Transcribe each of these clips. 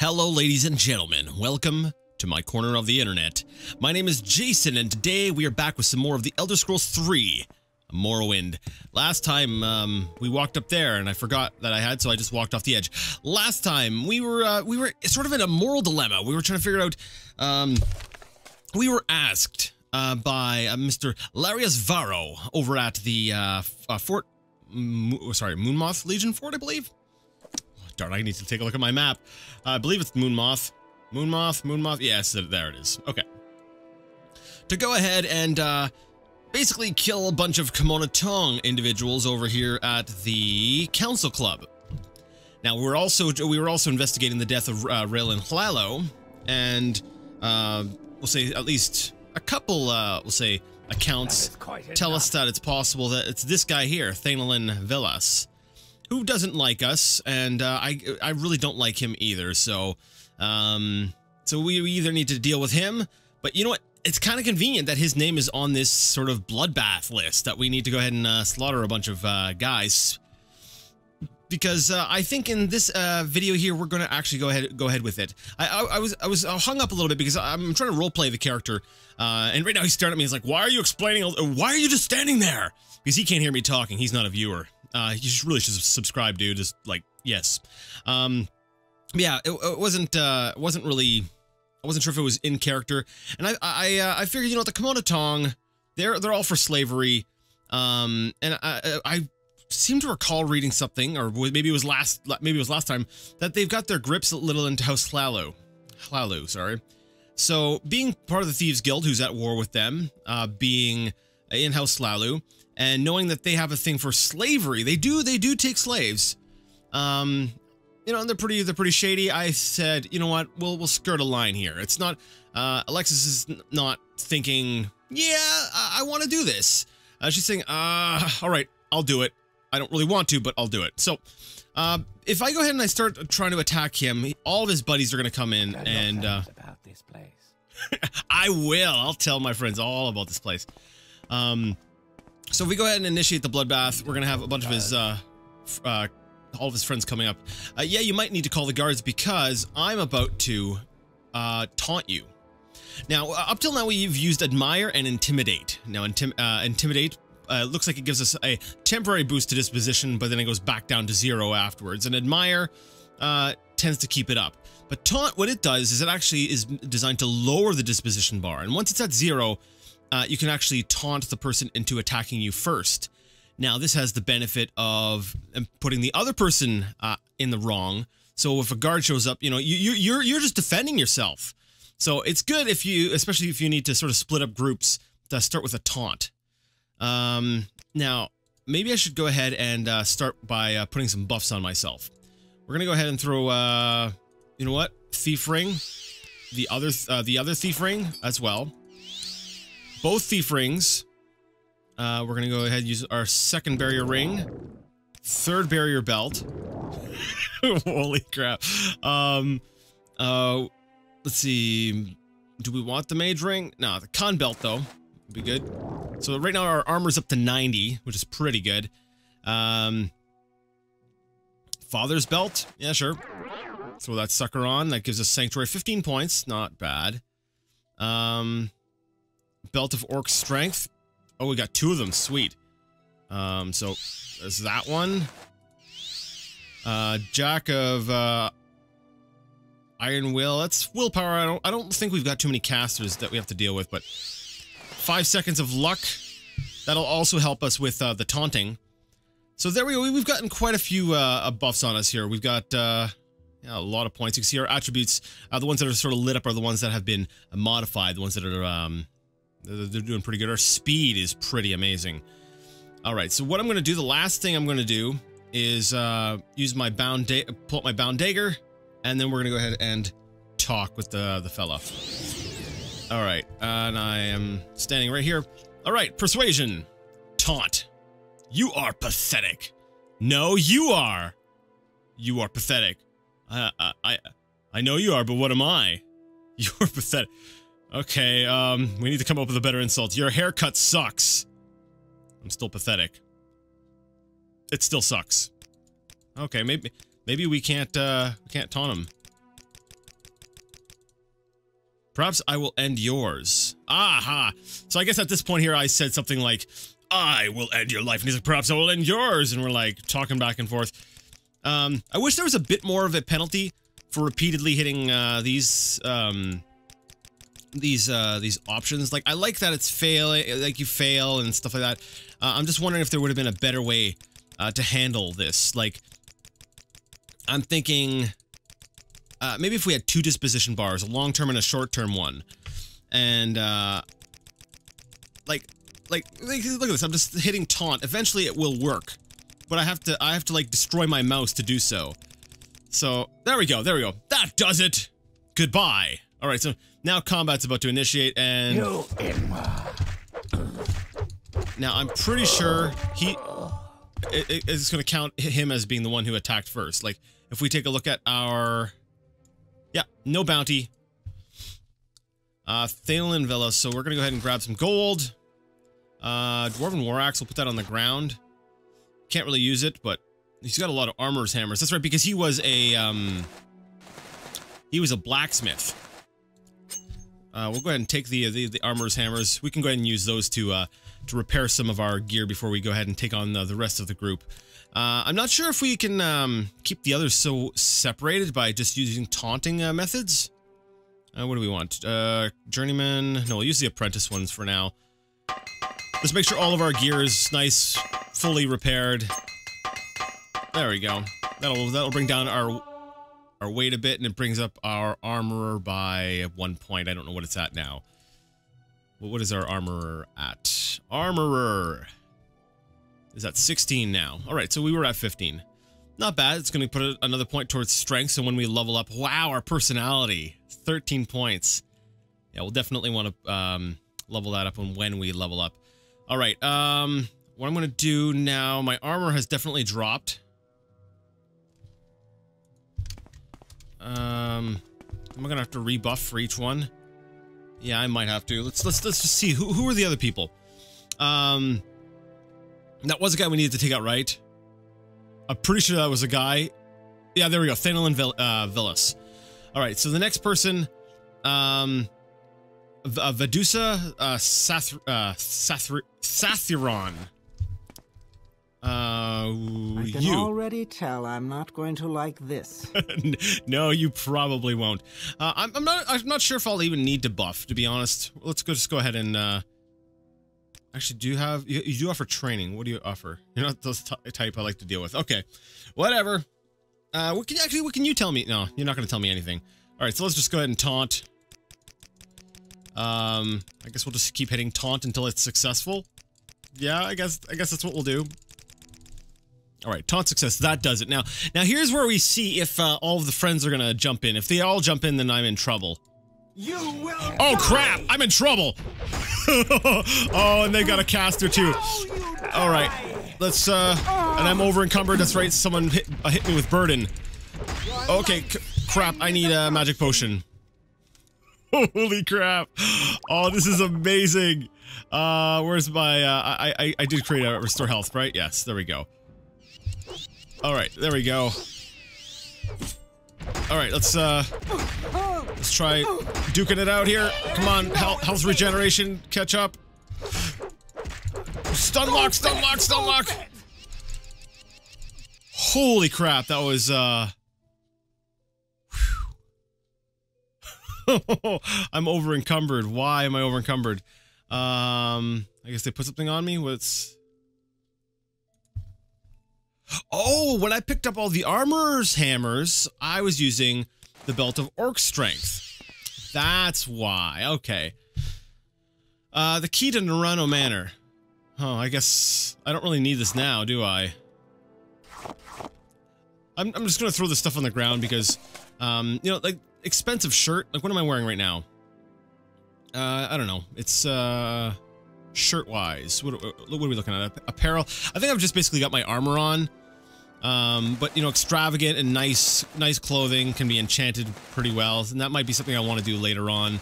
Hello ladies and gentlemen, welcome to my corner of the internet. My name is Jason and today we are back with some more of the Elder Scrolls 3 Morrowind. Last time we walked up there and I forgot that I had, so I just walked off the edge. Last time we were sort of in a moral dilemma. We were trying to figure out we were asked by Mr. Larius Varro over at the Moonmoth Legion Fort, I believe. Darn, I need to take a look at my map. I believe it's Moonmoth. Moonmoth. Yes, there it is. Okay. To go ahead and basically kill a bunch of Komonotong individuals over here at the Council Club. Now, we were also investigating the death of Raelin Hlalo, and we'll say at least a couple, we'll say, accounts tell us that it's possible that it's this guy here, Thanelin Villas, who doesn't like us, and I really don't like him either, so we either need to deal with him, but you know what, it's kind of convenient that his name is on this sort of bloodbath list, that we need to go ahead and slaughter a bunch of guys, because I think in this video here, we're gonna actually go ahead with it. I was hung up a little bit because I'm trying to roleplay the character, and right now he's staring at me, he's like, why are you explaining, why are you just standing there? Because he can't hear me talking, he's not a viewer. You really should subscribe, dude. Just like, yes. Yeah, it wasn't really, I wasn't sure if it was in character. And I figured, you know, the Komonotong, they're all for slavery. And I seem to recall reading something, or maybe it was last time, that they've got their grips a little into House Hlalo, sorry. So being part of the Thieves Guild, who's at war with them, being in House Hlalo, and knowing that they have a thing for slavery, they do take slaves. You know, and they're pretty shady. I said, you know what, we'll skirt a line here. It's not, Alexis is not thinking, yeah, I want to do this. She's saying, all right, I'll do it. I don't really want to, but I'll do it. So, if I go ahead and I start trying to attack him, all of his buddies are going to come in and, about this place. I will. I'll tell my friends all about this place. So if we go ahead and initiate the bloodbath, we're gonna have a bunch of his, all of his friends coming up. Yeah, you might need to call the guards because I'm about to, taunt you. Now, up till now, we've used Admire and Intimidate. Now, Intimidate, looks like it gives us a temporary boost to disposition, but then it goes back down to 0 afterwards. And Admire, tends to keep it up. But Taunt, what it does is it actually is designed to lower the disposition bar. And once it's at 0, you can actually taunt the person into attacking you first. Now, this has the benefit of putting the other person in the wrong. So if a guard shows up, you know, you're just defending yourself. So it's good if you, especially if you need to sort of split up groups, to start with a taunt. Now, maybe I should go ahead and start by putting some buffs on myself. We're gonna go ahead and throw, you know what, Thief Ring, the other Thief Ring as well. Both Thief Rings. We're going to go ahead and use our second barrier ring. Third barrier belt. Holy crap. Let's see. Do we want the mage ring? No, the con belt, though, would be good. So right now our armor's up to 90, which is pretty good. Father's belt? Yeah, sure. Throw that sucker on. That gives us Sanctuary 15 points. Not bad. Belt of Orc Strength. Oh, we got 2 of them. Sweet. So there's that one. Jack of Iron Will. That's willpower. I don't think we've got too many casters that we have to deal with, but 5 seconds of luck. That'll also help us with the taunting. So there we go. We've gotten quite a few buffs on us here. We've got yeah, a lot of points. You can see our attributes. The ones that are sort of lit up are the ones that have been modified. The ones that are they're doing pretty good. Our speed is pretty amazing. All right, so what I'm going to do, the last thing I'm going to do is use my pull up my bound dagger, and then we're going to go ahead and talk with the fella. All right, and I am standing right here. All right, persuasion, taunt. You are pathetic. No, you are. You are pathetic. I know you are, but what am I? You are pathetic. Okay, we need to come up with a better insult. Your haircut sucks. I'm still pathetic. It still sucks. Okay, maybe we can't taunt him. Perhaps I will end yours. Aha! So I guess at this point here I said something like, I will end your life. And he's like, perhaps I will end yours. And we're like talking back and forth. I wish there was a bit more of a penalty for repeatedly hitting these options. Like, I like that it's like you fail and stuff like that. I'm just wondering if there would have been a better way to handle this. Like, I'm thinking maybe if we had 2 disposition bars, a long-term and a short-term one, and like look at this. I'm just hitting taunt. Eventually, it will work, but I have to like destroy my mouse to do so. So there we go. There we go. That does it. Goodbye. All right. So now combat's about to initiate, and now I'm pretty sure it's going to count him as being the one who attacked first. Like, if we take a look at our, yeah, no bounty. Thalen Villa, so we're going to go ahead and grab some gold. Dwarven War Axe, we'll put that on the ground. Can't really use it, but he's got a lot of armorer's hammers. That's right, because he was a blacksmith. We'll go ahead and take the armorer's hammers. We can go ahead and use those to repair some of our gear before we go ahead and take on the rest of the group. I'm not sure if we can keep the others so separated by just using taunting methods. What do we want? Journeyman. No, we'll use the apprentice ones for now. Let's make sure all of our gear is nice, fully repaired. There we go. That'll bring down our weight a bit, and it brings up our armorer by 1 point. I don't know what it's at now. Well, what is our armorer at? Armorer is at 16 now. All right, so we were at 15. Not bad. It's going to put another point towards strength, so when we level up, wow, our personality, 13 points. Yeah, we'll definitely want to level that up when we level up. All right, what I'm going to do now, my armor has definitely dropped. Am I going to have to rebuff for each one? Yeah, I might have to. Let's just see who are the other people. That was a guy we needed to take out, right? I'm pretty sure that was a guy. Yeah, there we go. Thanel and Villas. All right, so the next person, Vedusa Sathiron. I can already tell I'm not going to like this. No, you probably won't. I'm not sure if I'll even need to buff, to be honest. Let's just go ahead and actually, you do offer training. What do you offer? You're not the type I like to deal with. Okay, whatever. What can you tell me? No, you're not going to tell me anything. All right, so let's just go ahead and taunt. I guess we'll just keep hitting taunt until it's successful. Yeah, I guess that's what we'll do. All right, taunt success. That does it. Now here's where we see if all of the friends are gonna jump in. If they all jump in, then I'm in trouble. You will. Oh crap! I'm in trouble. Oh, and they got a caster too. All right, let's. And I'm over encumbered. That's right. Someone hit me with burden. Okay, crap. I need a magic potion. Holy crap! Oh, this is amazing. Where's my? I did create a restore health, right? Yes, there we go. All right, there we go. All right, let's try duking it out here. Come on, health regeneration, catch up. Stun lock, stun lock, stun lock. Holy crap, that was I'm over encumbered. Why am I over encumbered? I guess they put something on me. What's? Oh, when I picked up all the armorer's hammers, I was using the belt of orc strength. That's why. Okay. The key to Nerano Manor. Oh, I guess I don't really need this now, do I? I'm just gonna throw this stuff on the ground because, you know, like, expensive shirt. Like, what am I wearing right now? I don't know. It's, shirt-wise. What are we looking at? Apparel? I think I've just basically got my armor on. But, you know, extravagant and nice clothing can be enchanted pretty well. And that might be something I want to do later on.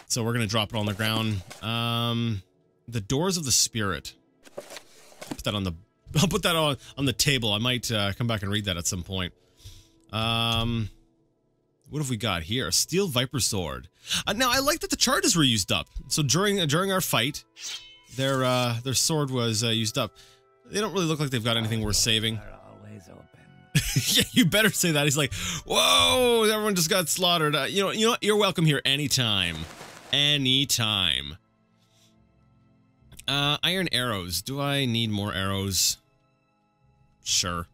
So we're gonna drop it on the ground. The Doors of the Spirit. Put that on the... I'll put that on the table. I might, come back and read that at some point. What What have we got here? A steel viper sword. Now I like that the charges were used up. So during our fight, their sword was used up. They don't really look like they've got anything worth saving. Yeah, you better say that. He's like, whoa, everyone just got slaughtered. You know, you're welcome here anytime. Anytime. Iron arrows. Do I need more arrows? Sure.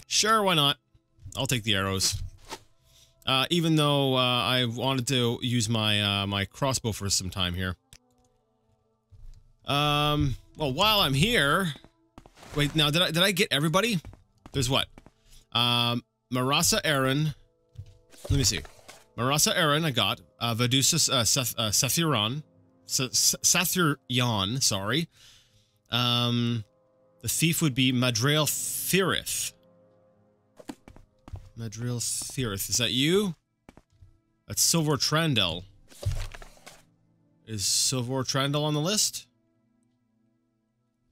Sure, why not? I'll take the arrows. Even though, I wanted to use my, my crossbow for some time here. Well, while I'm here... Wait, now, did I get everybody? There's what? Marasa Aaron. Let me see. Marasa Aaron, I got. Vadusa Sathiron. Sathiryan, sorry. The thief would be Madrail Thirith. Madrail Thirith. Is that you? That's Silver Trandel. Is Silver Trandel on the list?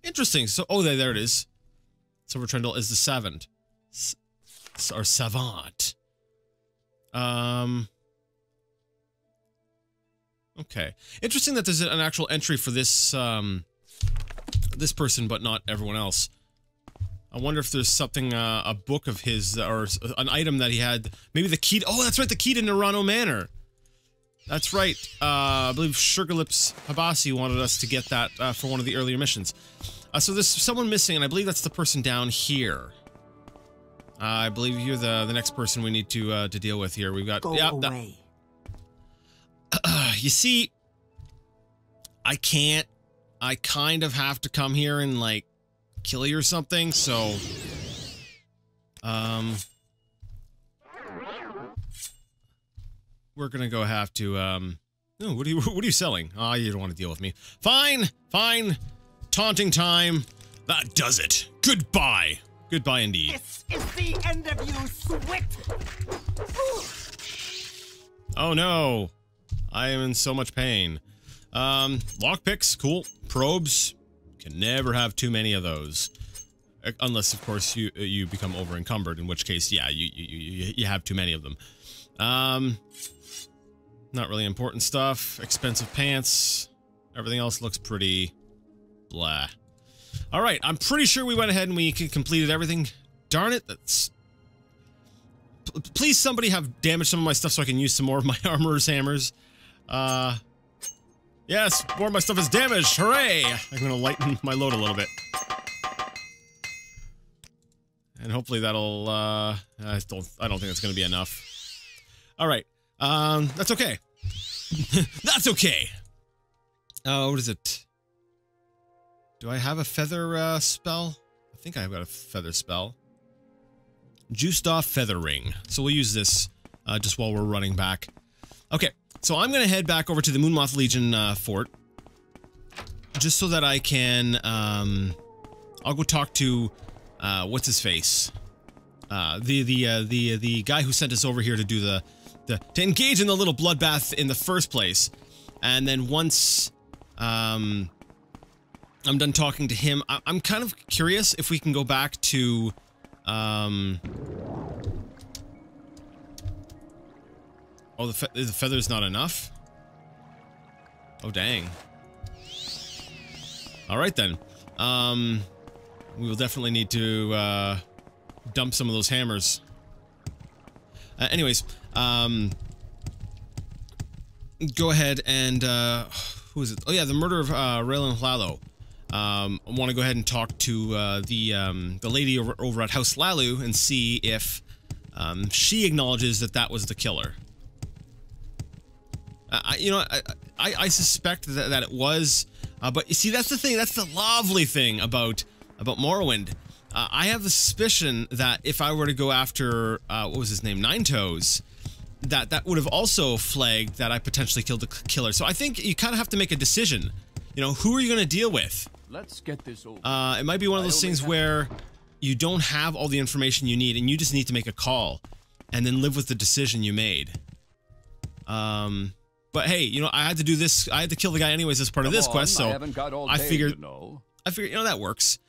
Interesting. So, oh, there it is. Silver Trandel is the savant. Or savant. Okay. Interesting that there's an actual entry for this, this person, but not everyone else. I wonder if there's something, a book of his, or an item that he had. Maybe the key. Oh, that's right, the key to Nerano Manor. That's right. I believe Sugarlips Habasi wanted us to get that for one of the earlier missions. So there's someone missing, and I believe that's the person down here. I believe you're the next person we need to deal with here. We've got... Go away. You see, I can't. I kind of have to come here and, like, kill you or something, so... We're gonna go have to, no, what are you selling? Ah, you don't want to deal with me. Fine! Fine! Taunting time! That does it! Goodbye! Goodbye indeed. This is the end of you, Swit! Oh no! I am in so much pain. Lockpicks, cool. Probes, can never have too many of those. Unless, of course, you become over-encumbered, in which case, yeah, you have too many of them. Not really important stuff. Expensive pants. Everything else looks pretty... blah. Alright, I'm pretty sure we went ahead and we completed everything. Darn it, that's... Please somebody have damaged some of my stuff so I can use some more of my armorer's hammers. Yes, more of my stuff is damaged! Hooray! I'm gonna lighten my load a little bit. And hopefully that'll, I don't think that's gonna be enough. Alright. That's okay. That's okay! What is it? Do I have a feather, spell? I think I've got a feather spell. Juiced off feather ring. So we'll use this, just while we're running back. Okay, so I'm gonna head back over to the Moonmoth Legion, fort. Just so that I can, I'll go talk to, what's his face? The guy who sent us over here to do to engage in the little bloodbath in the first place. And then once, I'm done talking to him, I'm kind of curious if we can go back to, oh, the feather's not enough? Oh, dang. Alright then. We will definitely need to, dump some of those hammers. Anyways, go ahead and, who is it? Oh yeah, the murder of, Raylan Lalo. I want to go ahead and talk to, the lady over at House Lalu and see if, she acknowledges that that was the killer. You know, I suspect that it was, but you see, that's the thing, that's the lovely thing about Morrowind. I have the suspicion that if I were to go after, what was his name, Nine Toes, that would have also flagged that I potentially killed the killer. So I think you kind of have to make a decision. You know, who are you going to deal with? Let's get this over. It might be one of those things where you don't have all the information you need and you just need to make a call and then live with the decision you made. But hey, you know, I had to do this. I had to kill the guy anyways as part of this quest, so I figured, you know, that works.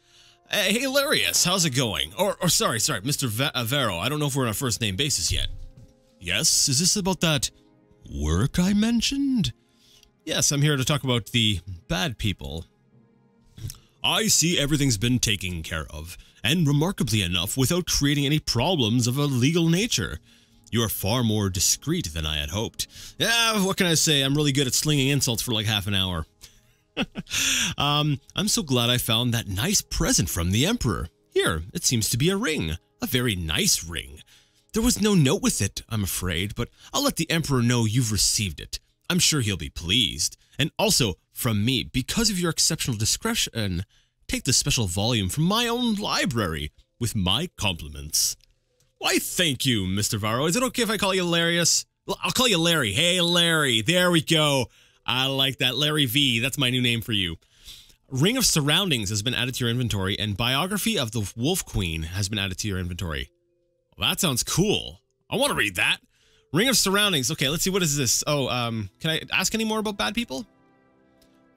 Hey, Hilarious, how's it going? Or sorry, Mr. Vero. I don't know if we're on a first name basis yet. Yes, is this about that work I mentioned? Yes, I'm here to talk about the bad people. I see everything's been taken care of, and remarkably enough, without creating any problems of a legal nature. You are far more discreet than I had hoped. Yeah, what can I say? I'm really good at slinging insults for like half an hour. I'm so glad I found that nice present from the Emperor. Here, it seems to be a ring. A very nice ring. There was no note with it, I'm afraid, but I'll let the Emperor know you've received it. I'm sure he'll be pleased. And also, from me, because of your exceptional discretion, take this special volume from my own library, with my compliments. Why, thank you, Mr. Varro. Is it okay if I call you Larius? I'll call you Larry. Hey, Larry. There we go. I like that. Larry V. That's my new name for you. Ring of Surroundings has been added to your inventory, and Biography of the Wolf Queen has been added to your inventory. Well, that sounds cool. I want to read that. Ring of Surroundings. Okay, let's see. What is this? Oh, can I ask any more about bad people?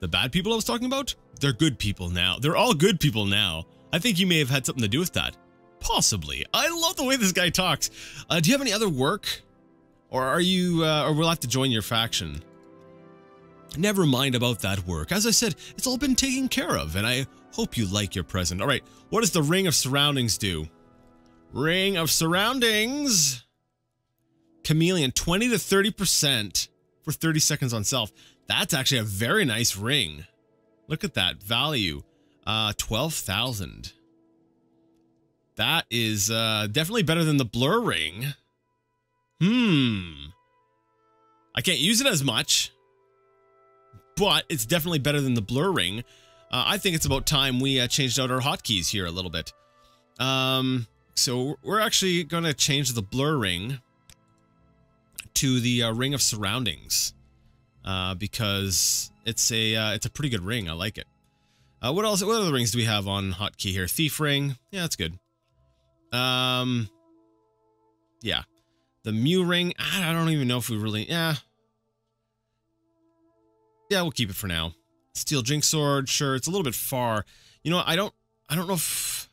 The bad people I was talking about? They're good people now. They're all good people now. I think you may have had something to do with that. Possibly. I love the way this guy talks. Do you have any other work? Or are you, or we'll have to join your faction? Never mind about that work. As I said, it's all been taken care of, and I hope you like your present. All right, what does the Ring of Surroundings do? Ring of Surroundings. Chameleon, 20 to 30% for 30 seconds on self. That's actually a very nice ring. Look at that value. 12,000. That is definitely better than the blur ring. I can't use it as much, but it's definitely better than the blur ring. I think it's about time we changed out our hotkeys here a little bit. So we're actually going to change the blur ring to the Ring of Surroundings because it's a pretty good ring. I like it. What else? What other rings do we have on hotkey here? Thief ring. Yeah, that's good. Yeah. The Mew ring. I don't even know if we really. Yeah, we'll keep it for now. Steel Drink Sword. Sure, it's a little bit far. You know, I don't know if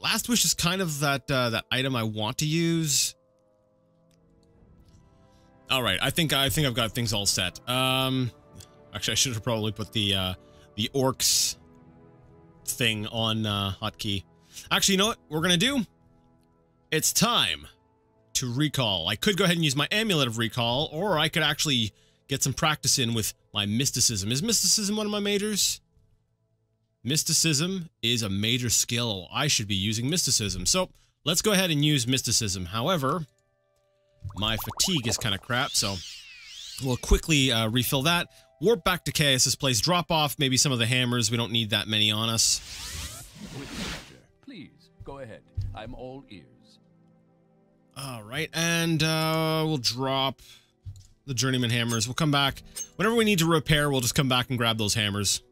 Last Wish is kind of that that item I want to use. All right, I think I've got things all set. Actually, I should have probably put the orcs thing on hotkey. Actually, you know what we're gonna do? It's time to recall. I could go ahead and use my Amulet of Recall, or I could actually get some practice in with my Mysticism. Is Mysticism one of my majors? Mysticism is a major skill. I should be using Mysticism. So let's go ahead and use Mysticism. However, my fatigue is kind of crap, so we'll quickly refill that. Warp back to Chaos's place. Drop off maybe some of the hammers. We don't need that many on us. Please, go ahead. I'm all ears. All right, and we'll drop the Journeyman hammers. We'll come back. Whenever we need to repair, we'll just come back and grab those hammers.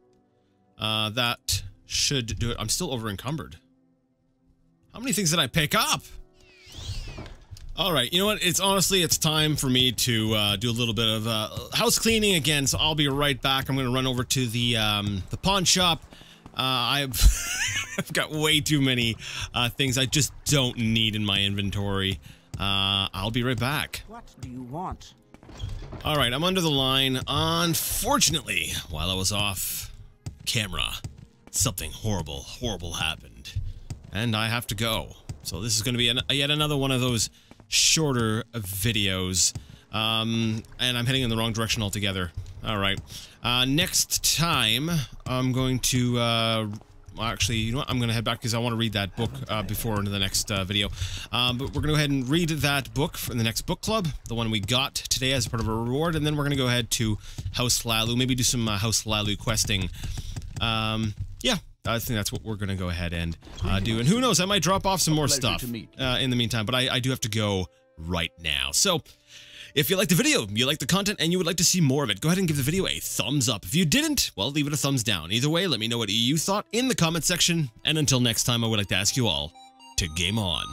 That should do it. I'm still over encumbered. How many things did I pick up? All right, you know what? It's time for me to do a little bit of house cleaning again, so I'll be right back. I'm going to run over to the pawn shop. I've got way too many things I just don't need in my inventory. I'll be right back. What do you want? All right, I'm under the line. Unfortunately, while I was off camera, something horrible happened, and I have to go. So this is going to be yet another one of those shorter videos, and I'm heading in the wrong direction altogether. All right, next time I'm going to actually, you know what, I'm gonna head back because I want to read that book before into the next video, but we're gonna go ahead and read that book in the next book club, the one we got today as part of a reward, and then we're gonna go ahead to House Lalu, maybe do some House Lalu questing. Yeah, I think that's what we're gonna go ahead and do, and who knows, I might drop off some more stuff in the meantime, but I do have to go right now. So if you liked the video, you liked the content, and you would like to see more of it, go ahead and give the video a thumbs up. If you didn't, well, leave it a thumbs down. Either way, let me know what you thought in the comment section, and until next time, I would like to ask you all to game on.